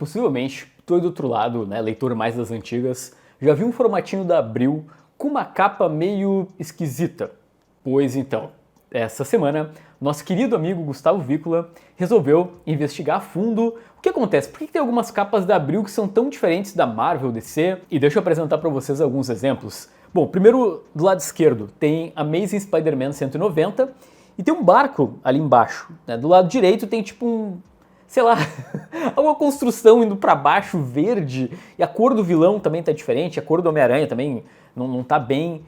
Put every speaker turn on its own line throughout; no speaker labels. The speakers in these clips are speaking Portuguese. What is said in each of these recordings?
Possivelmente, tu aí do outro lado, né, leitor mais das antigas, já viu um formatinho da Abril com uma capa meio esquisita. Pois então, essa semana, nosso querido amigo Gustavo Vícola resolveu investigar a fundo o que acontece, por que tem algumas capas da Abril que são tão diferentes da Marvel, DC, e deixa eu apresentar para vocês alguns exemplos. Bom, primeiro do lado esquerdo tem Amazing Spider-Man 190 e tem um barco ali embaixo, né? Do lado direito tem tipo um, sei lá, alguma construção indo para baixo, verde, e a cor do vilão também tá diferente, a cor do Homem-Aranha também não tá bem,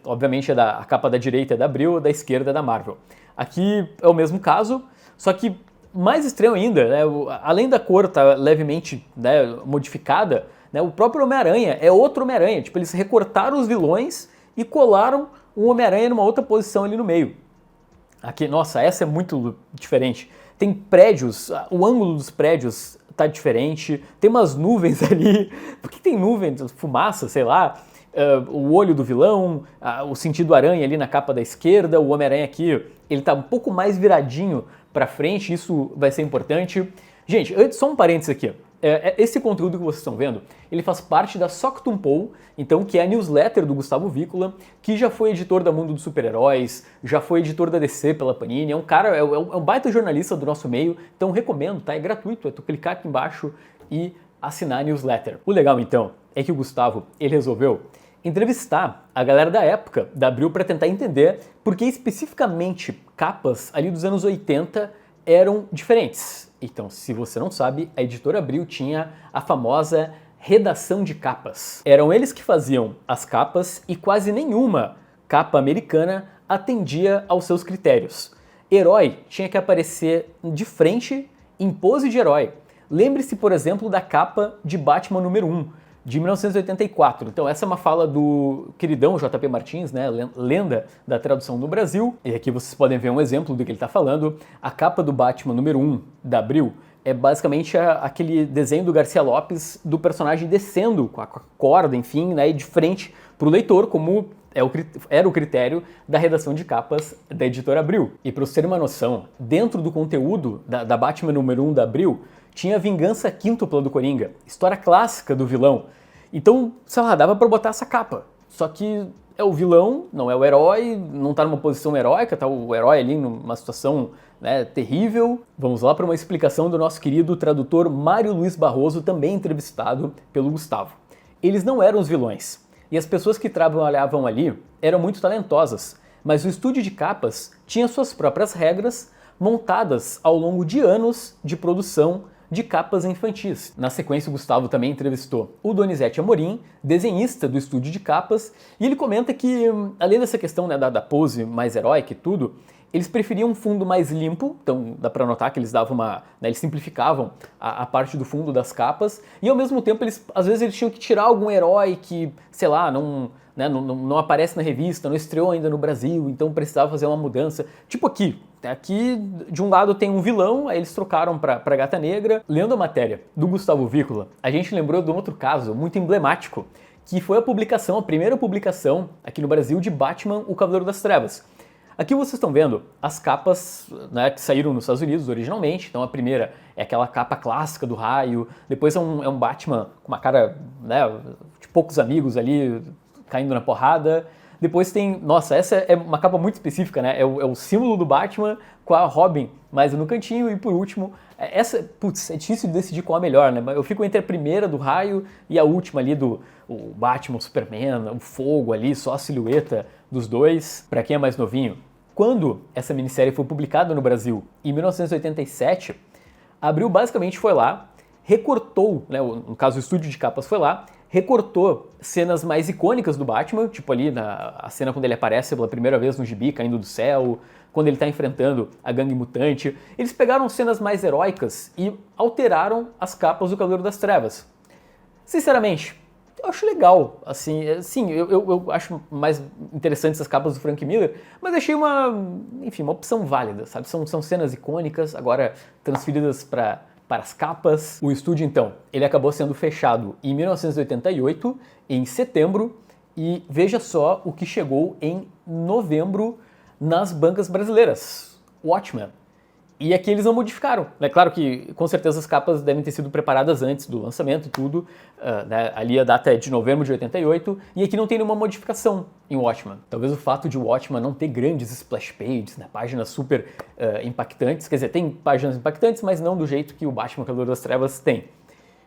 obviamente a capa da direita é da Abril, da esquerda é da Marvel. Aqui é o mesmo caso, só que mais estranho ainda, né, além da cor estar levemente, né, modificada, né, o próprio Homem-Aranha é outro Homem-Aranha, tipo, eles recortaram os vilões e colaram um Homem-Aranha numa outra posição ali no meio. Aqui, nossa, essa é muito diferente. Tem prédios, o ângulo dos prédios tá diferente, tem umas nuvens ali. Por que tem nuvens? Fumaça, sei lá. O olho do vilão, o sentido aranha ali na capa da esquerda, o Homem-Aranha aqui, ele tá um pouco mais viradinho pra frente, isso vai ser importante. Gente, só um parênteses aqui. Esse conteúdo que vocês estão vendo, ele faz parte da Soctumpou, então, que é a newsletter do Gustavo Vícola, que já foi editor da Mundo dos Super-Heróis, já foi editor da DC pela Panini, é um cara, é um baita jornalista do nosso meio, então recomendo, tá? É gratuito, é tu clicar aqui embaixo e assinar a newsletter. O legal, então, é que o Gustavo, ele resolveu entrevistar a galera da época da Abril para tentar entender por que especificamente capas ali dos anos 80 eram diferentes. Então, se você não sabe, a editora Abril tinha a famosa redação de capas. Eram eles que faziam as capas e quase nenhuma capa americana atendia aos seus critérios. Herói tinha que aparecer de frente em pose de herói. Lembre-se, por exemplo, da capa de Batman número 1, de 1984. Então essa é uma fala do queridão J.P. Martins, né, lenda da tradução no Brasil. E aqui vocês podem ver um exemplo do que ele está falando. A capa do Batman número 1 da Abril é basicamente aquele desenho do Garcia Lopes do personagem descendo com a corda, enfim, né, e de frente para o leitor, como era o critério da redação de capas da editora Abril. E para vocês terem uma noção, dentro do conteúdo da Batman número 1 da Abril, tinha a Vingança Quíntupla do Coringa, história clássica do vilão. Então, sei lá, dava pra botar essa capa. Só que é o vilão, não é o herói, não tá numa posição heróica, tá o herói ali numa situação, né, terrível. Vamos lá para uma explicação do nosso querido tradutor Mário Luiz Barroso, também entrevistado pelo Gustavo. Eles não eram os vilões, e as pessoas que trabalhavam ali eram muito talentosas, mas o estúdio de capas tinha suas próprias regras montadas ao longo de anos de produção de capas infantis. Na sequência, o Gustavo também entrevistou o Donizete Amorim, desenhista do estúdio de capas, e ele comenta que, além dessa questão, né, da pose mais heróica e tudo, eles preferiam um fundo mais limpo, então dá pra notar que eles davam eles simplificavam a parte do fundo das capas, e ao mesmo tempo, às vezes eles tinham que tirar algum herói que, sei lá, não aparece na revista, não estreou ainda no Brasil, então precisava fazer uma mudança. Tipo aqui de um lado tem um vilão, aí eles trocaram pra Gata Negra. Lendo a matéria do Gustavo Vícola, a gente lembrou de um outro caso muito emblemático, que foi a primeira publicação aqui no Brasil de Batman, o Cavaleiro das Trevas. Aqui vocês estão vendo as capas, né, que saíram nos Estados Unidos originalmente. Então a primeira é aquela capa clássica do raio, depois é um Batman com uma cara, né, de poucos amigos ali, caindo na porrada. Depois tem, nossa, essa é uma capa muito específica, né? É o símbolo do Batman com a Robin mais no cantinho. E por último, essa, putz, é difícil de decidir qual é a melhor, né? Eu fico entre a primeira do raio e a última ali o Batman, o Superman, o fogo ali, só a silhueta dos dois. Pra quem é mais novinho, quando essa minissérie foi publicada no Brasil, em 1987, a Abril basicamente foi lá, recortou, né, no caso o estúdio de capas foi lá, recortou cenas mais icônicas do Batman, tipo ali a cena quando ele aparece pela primeira vez no gibi, caindo do céu, quando ele está enfrentando a gangue mutante. Eles pegaram cenas mais heróicas e alteraram as capas do Cavaleiro das Trevas. Sinceramente, eu acho legal, assim, sim, eu acho mais interessantes as capas do Frank Miller, mas achei uma opção válida, sabe? São cenas icônicas, agora transferidas para as capas. O estúdio, então, ele acabou sendo fechado em 1988, em setembro, e veja só o que chegou em novembro nas bancas brasileiras. Watchmen. E aqui eles não modificaram. É claro que, com certeza, as capas devem ter sido preparadas antes do lançamento e tudo. Né? Ali a data é de novembro de 88, e aqui não tem nenhuma modificação em Watchmen. Talvez o fato de Watchmen não ter grandes splash pages, né? Páginas super impactantes. Quer dizer, tem páginas impactantes, mas não do jeito que o Batman Cavaleiro das Trevas tem.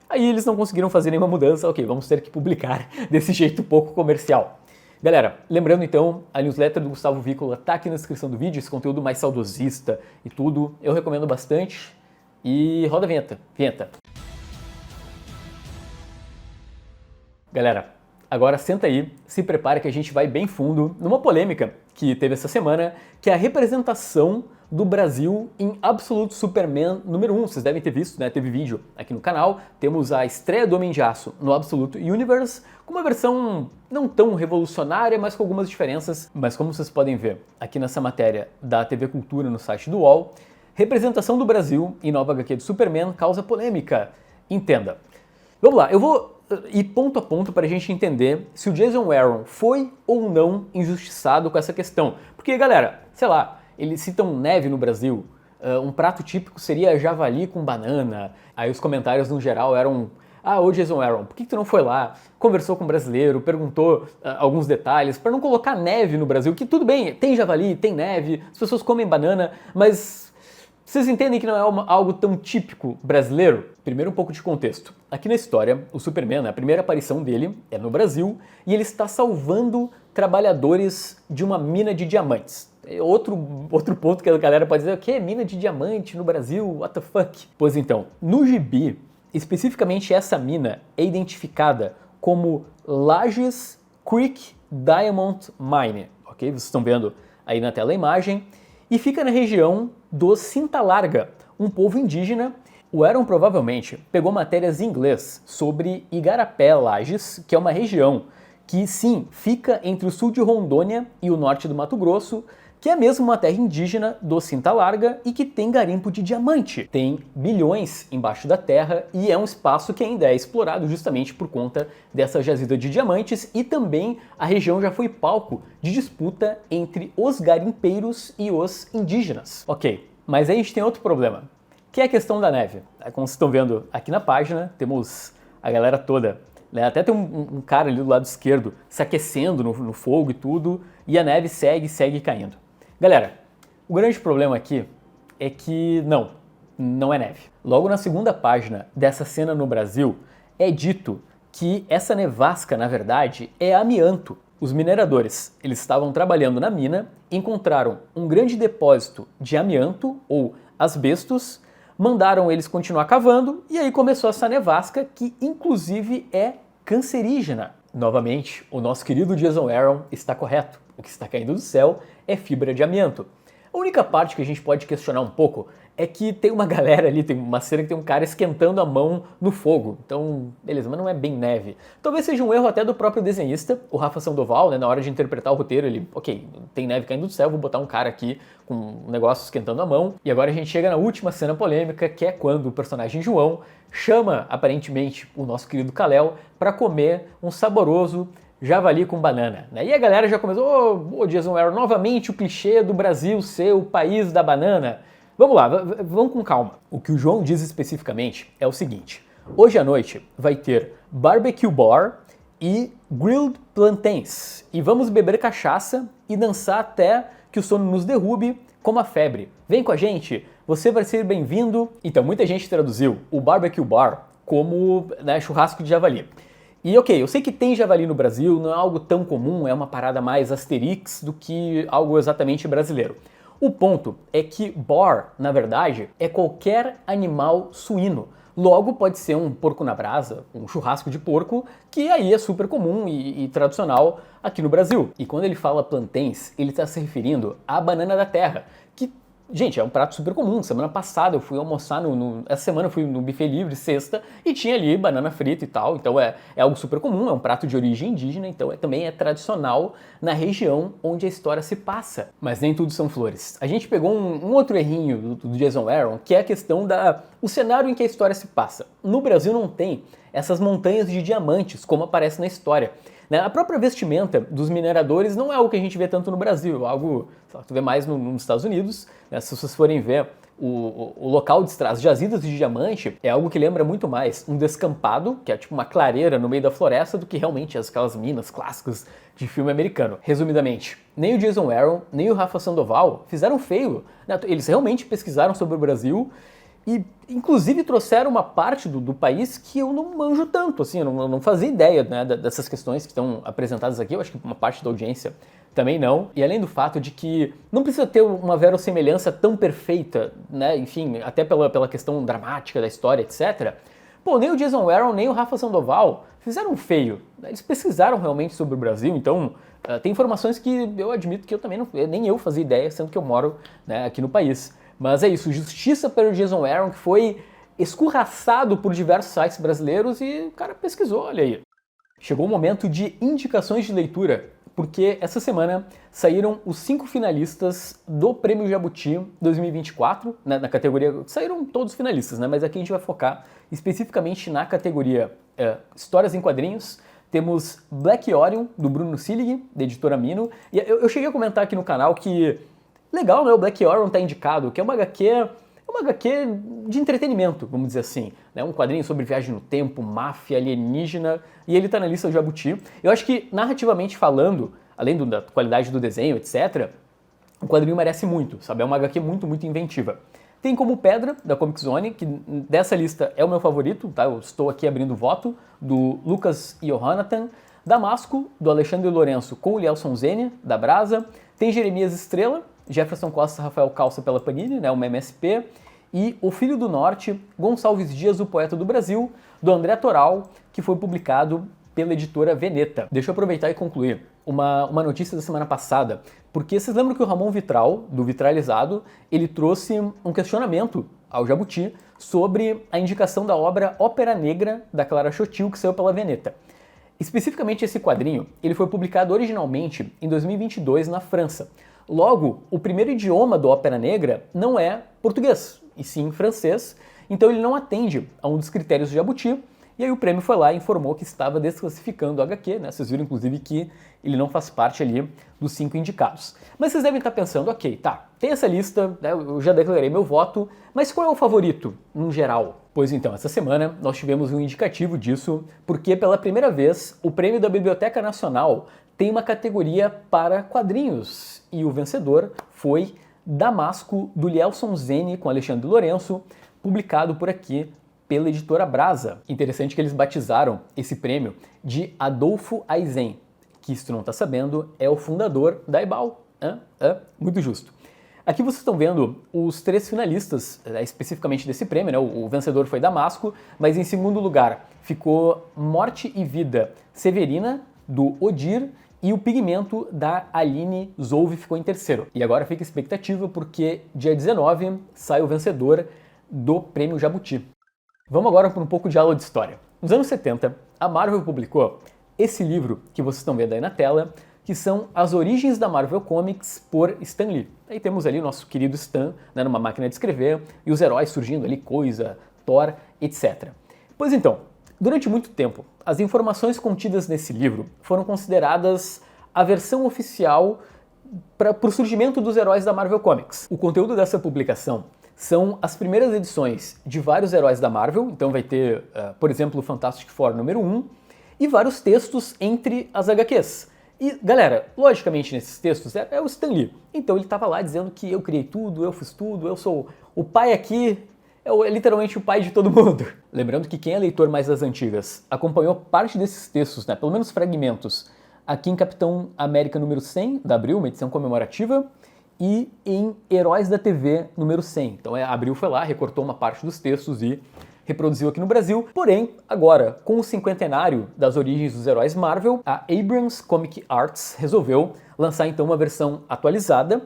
Aí eles não conseguiram fazer nenhuma mudança. Ok, vamos ter que publicar desse jeito pouco comercial. Galera, lembrando então, a newsletter do Gustavo Vícola tá aqui na descrição do vídeo, esse conteúdo mais saudosista e tudo, eu recomendo bastante. E roda a vinheta, vinheta. Galera, agora senta aí, se prepara que a gente vai bem fundo numa polêmica que teve essa semana, que é a representação do Brasil em Absolute Superman número 1. Vocês devem ter visto, né? Teve vídeo aqui no canal. Temos a estreia do Homem de Aço no Absolute Universe, com uma versão não tão revolucionária, mas com algumas diferenças. Mas como vocês podem ver aqui nessa matéria da TV Cultura no site do UOL, representação do Brasil em nova HQ de Superman causa polêmica. Entenda. Vamos lá, eu vou ir ponto a ponto para a gente entender se o Jason Aaron foi ou não injustiçado com essa questão. Porque, galera, sei lá, eles citam neve no Brasil, um prato típico seria javali com banana. Aí os comentários no geral eram: ô Jason Aaron, por que tu não foi lá, conversou com o brasileiro, perguntou alguns detalhes, para não colocar neve no Brasil, que tudo bem, tem javali, tem neve, as pessoas comem banana, mas vocês entendem que não é algo tão típico brasileiro? Primeiro um pouco de contexto. Aqui na história, o Superman, a primeira aparição dele é no Brasil, e ele está salvando trabalhadores de uma mina de diamantes. Outro ponto que a galera pode dizer: o que? Mina de diamante no Brasil? What the fuck? Pois então, no gibi, especificamente essa mina é identificada como Lages Creek Diamond Mine, ok? Vocês estão vendo aí na tela a imagem, e fica na região do Cinta Larga, um povo indígena. O Aaron provavelmente pegou matérias em inglês sobre Igarapé Lages, que é uma região que sim, fica entre o sul de Rondônia e o norte do Mato Grosso, que é mesmo uma terra indígena do Cinta Larga e que tem garimpo de diamante. Tem bilhões embaixo da terra e é um espaço que ainda é explorado justamente por conta dessa jazida de diamantes, e também a região já foi palco de disputa entre os garimpeiros e os indígenas. Ok, mas aí a gente tem outro problema, que é a questão da neve. Como vocês estão vendo aqui na página, temos a galera toda, né? Até tem um cara ali do lado esquerdo se aquecendo no fogo e tudo, e a neve segue caindo. Galera, o grande problema aqui é que não é neve. Logo na segunda página dessa cena no Brasil, é dito que essa nevasca, na verdade, é amianto. Os mineradores, eles estavam trabalhando na mina, encontraram um grande depósito de amianto, ou asbestos, mandaram eles continuar cavando, e aí começou essa nevasca, que inclusive é cancerígena. Novamente, o nosso querido Jason Aaron está correto. O que está caindo do céu é fibra de amianto. A única parte que a gente pode questionar um pouco é que tem uma galera ali, tem uma cena que tem um cara esquentando a mão no fogo. Então, beleza, mas não é bem neve. Talvez seja um erro até do próprio desenhista, o Rafa Sandoval, né, na hora de interpretar o roteiro, ele, ok, tem neve caindo do céu, vou botar um cara aqui com um negócio esquentando a mão. E agora a gente chega na última cena polêmica, que é quando o personagem João chama, aparentemente, o nosso querido Kal-El para comer um saboroso javali com banana, né? E a galera já começou: ô Jason Aaron, novamente o clichê do Brasil ser o país da banana. Vamos lá, vamos com calma. O que o João diz especificamente é o seguinte: hoje à noite vai ter barbecue bar e grilled plantains, e vamos beber cachaça e dançar até que o sono nos derrube como a febre. Vem com a gente, você vai ser bem-vindo. Então, muita gente traduziu o barbecue bar como, né, churrasco de javali. E ok, eu sei que tem javali no Brasil, não é algo tão comum, é uma parada mais Asterix do que algo exatamente brasileiro. O ponto é que bar, na verdade, é qualquer animal suíno. Logo, pode ser um porco na brasa, um churrasco de porco, que aí é super comum e tradicional aqui no Brasil. E quando ele fala plantains, ele está se referindo à banana da terra, que, gente, é um prato super comum. Semana passada eu fui almoçar essa semana eu fui no buffet livre, sexta, e tinha ali banana frita e tal. Então é algo super comum, é um prato de origem indígena, então também é tradicional na região onde a história se passa. Mas nem tudo são flores. A gente pegou um outro errinho do Jason Aaron, que é a questão o cenário em que a história se passa. No Brasil não tem essas montanhas de diamantes, como aparece na história. A própria vestimenta dos mineradores não é algo que a gente vê tanto no Brasil, é algo que tu vê mais nos Estados Unidos. Se vocês forem ver o local as jazidas de diamante é algo que lembra muito mais um descampado, que é tipo uma clareira no meio da floresta, do que realmente aquelas minas clássicas de filme americano. Resumidamente, nem o Jason Aaron, nem o Rafa Sandoval fizeram feio, né? Eles realmente pesquisaram sobre o Brasil e, inclusive, trouxeram uma parte do país que eu não manjo tanto, assim, eu não fazia ideia, né, dessas questões que estão apresentadas aqui. Eu acho que uma parte da audiência também não. E além do fato de que não precisa ter uma verossemelhança tão perfeita, né, enfim, até pela questão dramática da história, etc. Pô, nem o Jason Aaron, nem o Rafa Sandoval fizeram feio. Eles pesquisaram realmente sobre o Brasil, então tem informações que eu admito que eu também nem eu fazia ideia, sendo que eu moro, né, aqui no país. Mas é isso, justiça para o Jason Aaron, que foi escorraçado por diversos sites brasileiros e o cara pesquisou, olha aí. Chegou o momento de indicações de leitura, porque essa semana saíram os 5 finalistas do Prêmio Jabuti 2024, né, na categoria... Saíram todos finalistas, né, mas aqui a gente vai focar especificamente na categoria Histórias em Quadrinhos. Temos Black Orion, do Bruno Sillig, da editora Mino. E eu cheguei a comentar aqui no canal que... Legal, né? O Black Orion tá indicado, que é uma HQ de entretenimento, vamos dizer assim, né? Um quadrinho sobre viagem no tempo, máfia, alienígena, e ele tá na lista do Jabuti. Eu acho que, narrativamente falando, além da qualidade do desenho, etc., o quadrinho merece muito, sabe? É uma HQ muito, muito inventiva. Tem como Pedra, da Comic Zone, que dessa lista é o meu favorito, tá? Eu estou aqui abrindo voto, do Lucas Johannathan. Damasco, do Alexandre Lourenço, com o Lielson Zene, da Brasa. Tem Jeremias Estrela, Jefferson Costa, Rafael Calça pela Panini, né, uma MSP, e O Filho do Norte, Gonçalves Dias, o Poeta do Brasil, do André Toral, que foi publicado pela editora Veneta. Deixa eu aproveitar e concluir uma notícia da semana passada, porque vocês lembram que o Ramon Vitral, do Vitralizado, ele trouxe um questionamento ao Jabuti sobre a indicação da obra Ópera Negra, da Clara Chotil, que saiu pela Veneta. Especificamente esse quadrinho, ele foi publicado originalmente em 2022 na França. Logo, o primeiro idioma do Ópera Negra não é português, e sim francês, então ele não atende a um dos critérios do Jabuti, e aí o prêmio foi lá e informou que estava desclassificando o HQ, né? Vocês viram inclusive que ele não faz parte ali dos 5 indicados. Mas vocês devem estar pensando, ok, tá, tem essa lista, né? Eu já declarei meu voto, mas qual é o favorito, no geral? Pois então, essa semana nós tivemos um indicativo disso, porque pela primeira vez o prêmio da Biblioteca Nacional tem uma categoria para quadrinhos, e o vencedor foi Damasco, do Lielson Zene, com Alexandre Lourenço, publicado por aqui pela editora Brasa. Interessante que eles batizaram esse prêmio de Adolfo Aizen, que, se tu não tá sabendo, é o fundador da Ebal. Muito justo. Aqui vocês estão vendo os 3 finalistas, especificamente desse prêmio, né? O vencedor foi Damasco, mas em segundo lugar ficou Morte e Vida Severina, do Odir, e o Pigmento, da Aline Zolve, ficou em terceiro. E agora fica a expectativa, porque dia 19 sai o vencedor do Prêmio Jabuti. Vamos agora para um pouco de aula de história. Nos anos 70, a Marvel publicou esse livro que vocês estão vendo aí na tela, que são As Origens da Marvel Comics, por Stan Lee. Aí temos ali o nosso querido Stan, né, numa máquina de escrever, e os heróis surgindo ali, Coisa, Thor, etc. Pois então, durante muito tempo, as informações contidas nesse livro foram consideradas a versão oficial para o surgimento dos heróis da Marvel Comics. O conteúdo dessa publicação são as primeiras edições de vários heróis da Marvel, então vai ter, por exemplo, o Fantastic Four número 1, e vários textos entre as HQs. E, galera, logicamente nesses textos é o Stan Lee. Então ele estava lá dizendo que eu criei tudo, eu fiz tudo, eu sou o pai aqui, é literalmente o pai de todo mundo. Lembrando que quem é leitor mais das antigas acompanhou parte desses textos, né, pelo menos fragmentos, aqui em Capitão América número 100, da Abril, uma edição comemorativa, e em Heróis da TV número 100. Então a Abril foi lá, recortou uma parte dos textos e reproduziu aqui no Brasil. Porém, agora, com o cinquentenário das origens dos heróis Marvel, a Abrams Comic Arts resolveu lançar então uma versão atualizada.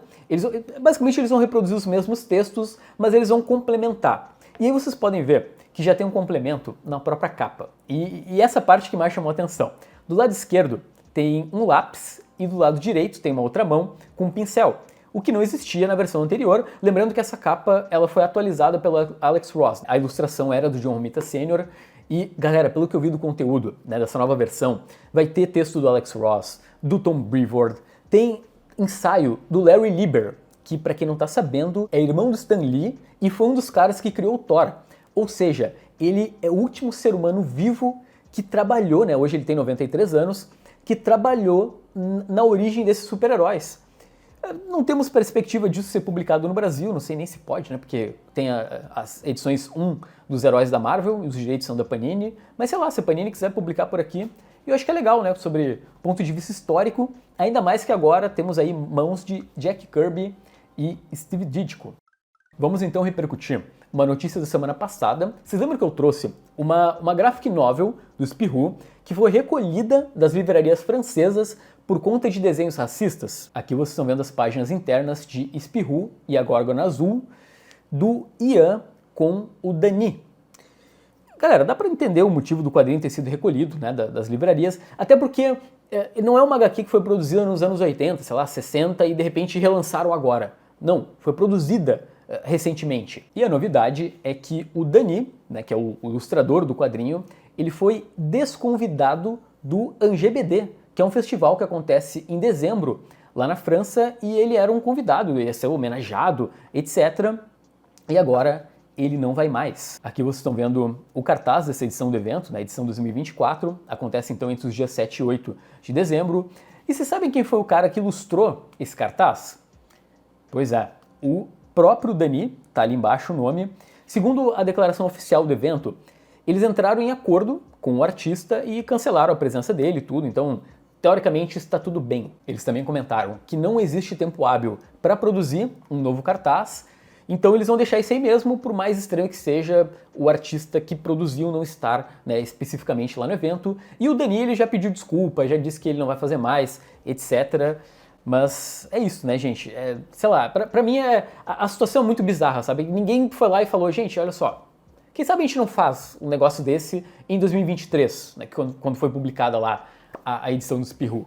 Basicamente eles vão reproduzir os mesmos textos, mas eles vão complementar. E aí vocês podem ver que já tem um complemento na própria capa. E essa parte que mais chamou a atenção. Do lado esquerdo tem um lápis e do lado direito tem uma outra mão com um pincel, o que não existia na versão anterior. Lembrando que essa capa ela foi atualizada pela Alex Ross. A ilustração era do John Romita Sr. E, galera, pelo que eu vi do conteúdo, né, dessa nova versão, vai ter texto do Alex Ross, do Tom Brevoort, tem ensaio do Larry Lieber, que, para quem não tá sabendo, é irmão do Stan Lee e foi um dos caras que criou o Thor. Ou seja, ele é o último ser humano vivo que trabalhou, né? Hoje ele tem 93 anos, que trabalhou na origem desses super-heróis. Não temos perspectiva disso ser publicado no Brasil, não sei nem se pode, né? Porque tem as edições 1 dos heróis da Marvel e os direitos são da Panini. Mas sei lá, se a Panini quiser publicar por aqui, eu acho que é legal, né? Sobre ponto de vista histórico, ainda mais que agora temos aí mãos de Jack Kirby e Steve Ditko. Vamos então repercutir uma notícia da semana passada. Vocês lembram que eu trouxe uma graphic novel do Spirou que foi recolhida das livrarias francesas por conta de desenhos racistas? Aqui vocês estão vendo as páginas internas de Spirou e a Górgona Azul, do Ian com o Dany. Galera, dá pra entender o motivo do quadrinho ter sido recolhido, né, das livrarias, até porque não é uma HQ que foi produzida nos anos 80, sei lá, 60 e de repente relançaram agora. Não, foi produzida recentemente. E a novidade é que o Dany, né, que é o ilustrador do quadrinho, ele foi desconvidado do AnGBD, que é um festival que acontece em dezembro lá na França, e ele era um convidado, ia ser homenageado, etc. E agora ele não vai mais. Aqui vocês estão vendo o cartaz dessa edição do evento, na edição 2024, acontece então entre os dias 7 e 8 de dezembro. E vocês sabem quem foi o cara que ilustrou esse cartaz? Pois é, o próprio Dany, tá ali embaixo o nome. Segundo a declaração oficial do evento, eles entraram em acordo com o artista e cancelaram a presença dele e tudo, então teoricamente está tudo bem. Eles também comentaram que não existe tempo hábil para produzir um novo cartaz, então eles vão deixar isso aí mesmo, por mais estranho que seja o artista que produziu não estar, né, especificamente lá no evento. E o Dany, ele já pediu desculpa, já disse que ele não vai fazer mais, etc. Mas é isso, né, gente? Sei lá, pra mim a situação é muito bizarra, sabe? Ninguém foi lá e falou, gente, olha só, quem sabe a gente não faz um negócio desse em 2023, né, quando foi publicada lá a edição do Spirou.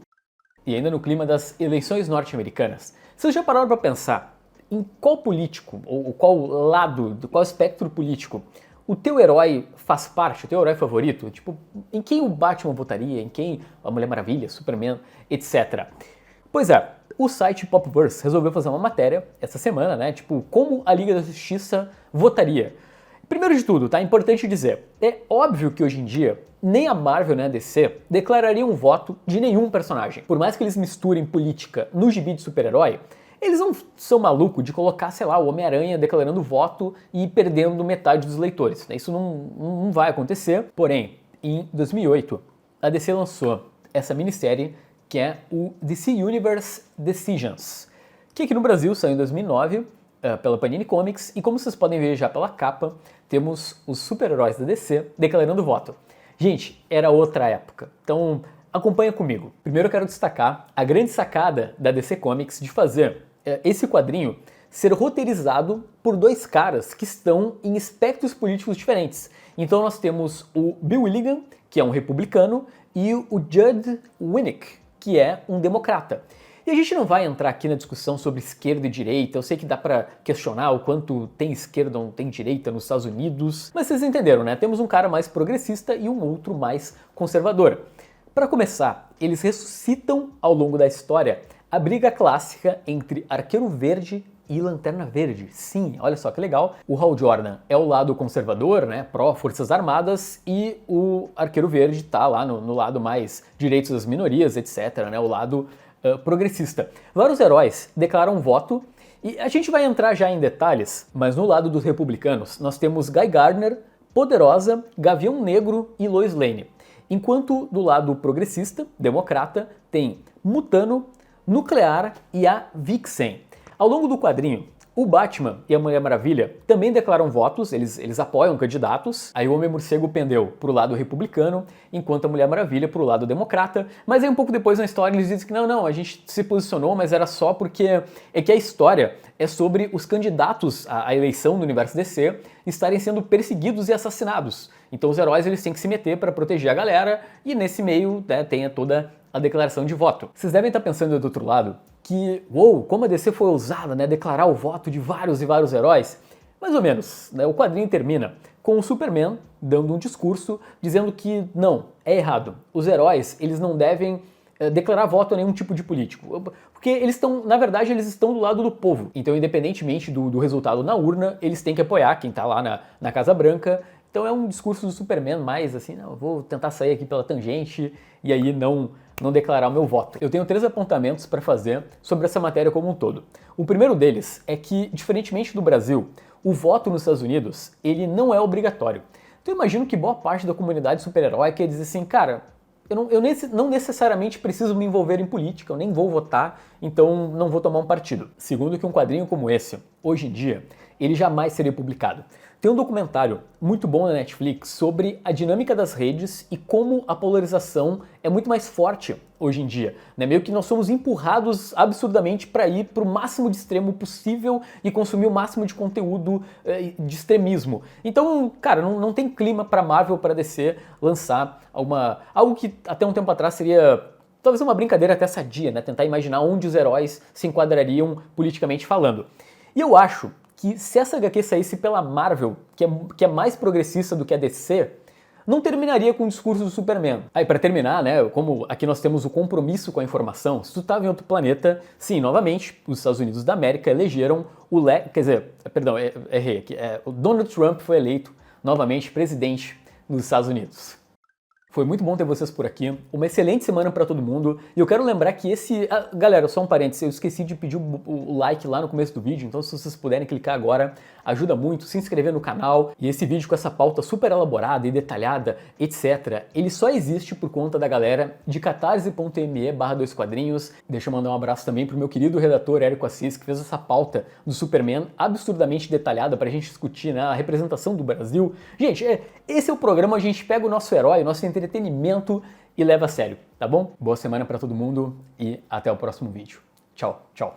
E ainda no clima das eleições norte-americanas, vocês já pararam pra pensar em qual político, ou qual lado, qual espectro político o teu herói faz parte, o teu herói favorito? Tipo, em quem o Batman votaria, em quem a Mulher Maravilha, Superman, etc. Pois é, o site Popverse resolveu fazer uma matéria essa semana, né? Tipo, como a Liga da Justiça votaria. Primeiro de tudo, tá? É importante dizer, é óbvio que hoje em dia nem a Marvel nem a DC declarariam voto de nenhum personagem. Por mais que eles misturem política no gibi de super-herói, eles não são malucos de colocar, sei lá, o Homem-Aranha declarando voto e perdendo metade dos leitores. Isso não vai acontecer. Porém, em 2008, a DC lançou essa minissérie que é o DC Universe Decisions, que aqui no Brasil saiu em 2009 pela Panini Comics, e como vocês podem ver já pela capa, temos os super-heróis da DC declarando voto. Gente, era outra época, então acompanha comigo. Primeiro eu quero destacar a grande sacada da DC Comics de fazer esse quadrinho ser roteirizado por dois caras que estão em espectros políticos diferentes. Então nós temos o Bill Willigan, que é um republicano, e o Judd Winick, que é um democrata. E a gente não vai entrar aqui na discussão sobre esquerda e direita, eu sei que dá pra questionar o quanto tem esquerda ou não tem direita nos Estados Unidos, mas vocês entenderam, né? Temos um cara mais progressista e um outro mais conservador. Para começar, eles ressuscitam ao longo da história a briga clássica entre Arqueiro Verde e Lanterna Verde. Sim, olha só que legal. O Hal Jordan é o lado conservador, né, pró-forças armadas, e o Arqueiro Verde tá lá no lado mais direitos das minorias, etc., né, o lado progressista. Vários heróis declaram voto, e a gente vai entrar já em detalhes, mas no lado dos republicanos nós temos Guy Gardner, Poderosa, Gavião Negro e Lois Lane. Enquanto do lado progressista, democrata, tem Mutano, Nuclear e a Vixen. Ao longo do quadrinho, o Batman e a Mulher Maravilha também declaram votos, eles apoiam candidatos. Aí o Homem-Morcego pendeu pro lado republicano, enquanto a Mulher Maravilha pro lado democrata. Mas aí um pouco depois na história eles dizem que não, a gente se posicionou, mas era só porque é que a história é sobre os candidatos à eleição do universo DC estarem sendo perseguidos e assassinados. Então os heróis eles têm que se meter para proteger a galera, e nesse meio, né, tem toda a declaração de voto. Vocês devem estar pensando do outro lado que, uou, como a DC foi ousada, né, declarar o voto de vários e vários heróis. Mais ou menos, né, o quadrinho termina com o Superman dando um discurso dizendo que não, é errado. Os heróis, eles não devem declarar voto a nenhum tipo de político. Porque eles estão, na verdade, eles estão do lado do povo. Então, independentemente do resultado na urna, eles têm que apoiar quem está lá na Casa Branca. Então é um discurso do Superman mais assim, não, eu vou tentar sair aqui pela tangente e aí não declarar o meu voto. Eu tenho 3 apontamentos para fazer sobre essa matéria como um todo. O primeiro deles é que, diferentemente do Brasil, o voto nos Estados Unidos, ele não é obrigatório. Então eu imagino que boa parte da comunidade super-herói quer dizer assim, cara, eu não necessariamente preciso me envolver em política, eu nem vou votar, então não vou tomar um partido. Segundo que um quadrinho como esse, hoje em dia, ele jamais seria publicado. Tem um documentário muito bom na Netflix sobre a dinâmica das redes e como a polarização é muito mais forte hoje em dia. Né? Meio que nós somos empurrados absurdamente para ir para o máximo de extremo possível e consumir o máximo de conteúdo de extremismo. Então, cara, não tem clima para Marvel, para DC lançar algo que até um tempo atrás seria talvez uma brincadeira até sadia, né? Tentar imaginar onde os heróis se enquadrariam politicamente falando. E eu acho que se essa HQ saísse pela Marvel, que é mais progressista do que a DC, não terminaria com o discurso do Superman. Aí, para terminar, né, como aqui nós temos o compromisso com a informação, se tu estava em outro planeta, sim, novamente, os Estados Unidos da América elegeram o Donald Trump foi eleito novamente presidente dos Estados Unidos. Foi muito bom ter vocês por aqui, uma excelente semana para todo mundo, e eu quero lembrar que galera, só um parênteses, eu esqueci de pedir o like lá no começo do vídeo, então se vocês puderem clicar agora, ajuda muito, se inscrever no canal, e esse vídeo com essa pauta super elaborada e detalhada, etc., ele só existe por conta da galera de catarse.me/2quadrinhos. Deixa eu mandar um abraço também pro meu querido redator Érico Assis, que fez essa pauta do Superman absurdamente detalhada pra gente discutir, né, a representação do Brasil. Gente, esse é o programa, a gente pega o nosso herói, o nosso entretenimento e leva a sério, tá bom? Boa semana pra todo mundo e até o próximo vídeo. Tchau, tchau.